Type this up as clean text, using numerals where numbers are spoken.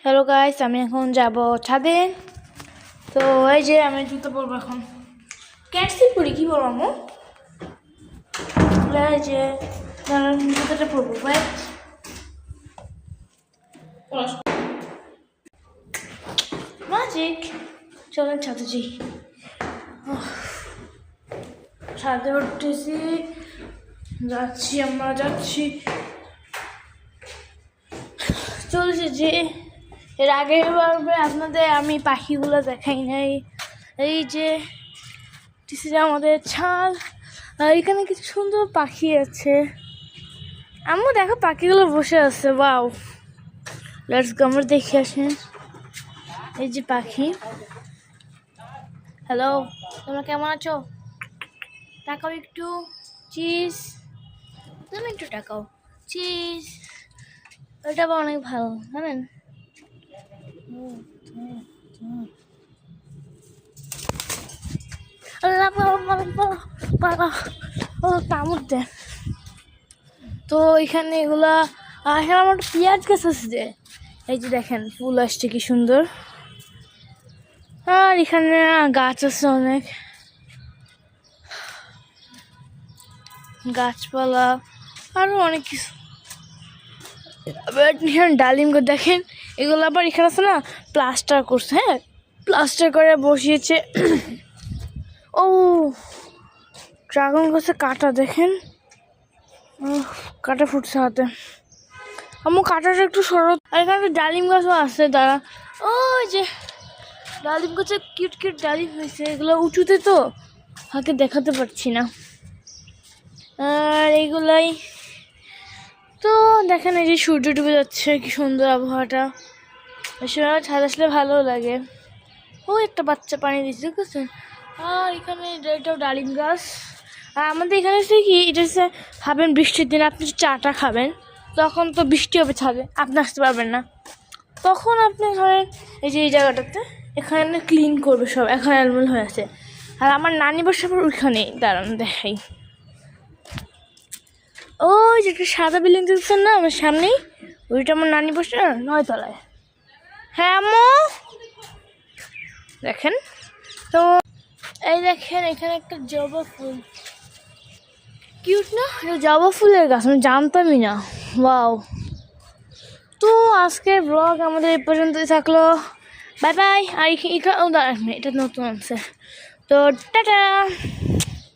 Hello guys, আমি এখন যাব ছাদে। তো এই যে আমি জুতো পরবো এখন। ক্যাটসিট পরি কি বলবো আম্মু? এই যে জুতোটা পরবো। ম্যাজিক। চলেন ছাদে যাই। ছাদে উঠতেছি, আমরা যাচ্ছি। চলছে যে এর আগে আপনাদের আমি পাখিগুলো দেখাই নাই। এই যে আমাদের ছাদ, আর এখানে কিছু সুন্দর পাখি আছে। আম্মু দেখো পাখিগুলো বসে আছে। ওয়াও, লেটস গো, আমরা দেখে আসি। এই যে পাখি। হ্যালো, তোমরা কেমন আছো? তাকাও একটু। চিজ, তুমি একটু তাকাও। চিজ, ওটা অনেক ভালো জানেন। কামড় দেয়। তো এখানে এগুলা এখানে আমার পেঁয়াজ গাছ আছে। এই যে দেখেন ফুল আসছে কি সুন্দর। আর এখানে গাছ আছে অনেক, গাছপালা আরো অনেক কিছু। এখানে ডালিম গাছ দেখেন, এগুলো আবার এখানে আছে না প্লাস্টার করছে। হ্যাঁ, প্লাস্টার করে বসিয়েছে। ও ড্রাগন গাছে কাটা দেখেন, কাটা ফুটছে হাতে। আমার কাটাটা একটু সরত। আর এখানে ডালিম গাছও আছে। দাঁড়া, ওই যে ডালিম গাছে কিউট কিউট ডালিম হয়েছে। এগুলো উঁচুতে তো হাতে দেখাতে পারছি না। আর এইগুলাই তো দেখেন, এই যে সূর্য ডুবে যাচ্ছে, কি সুন্দর আবহাওয়াটা। সময় ছাদ আসলে ভালো লাগে। ও একটা বাচ্চা পানি দিচ্ছে, দেখেছেন? আর এখানে এটাও ডালিম গাছ। আর আমাদের এখানে হচ্ছে কি, এটা হচ্ছে খাবেন বৃষ্টির দিন, আপনি চাটা খাবেন, তখন তো বৃষ্টি হবে ছাদে, আপনি আসতে পারবেন না। তখন আপনি ধরেন এই যে এই জায়গাটাতে এখানে ক্লিন করবে সব, এখন অ্যালমোল হয়ে আছে। আর আমার নানি বসে ওইখানেই, দাঁড়ান দেখাই। ওই যে একটা সাদা বিল্ডিং দেখছেন না আমার সামনেই, ওইটা আমার নানি বসে 9 তলায়। হ্যাঁ আম্মু, দেখেন তো। এই দেখেন এখানে একটা জবা ফুল, কিউট না? জবা ফুলের গাছ, আমি জানতামই না। ওয়াও। তো আজকের ব্লগ আমাদের এই পর্যন্তই থাকলো। Bye bye. আর এটা নতুন আছে, তো টাটা।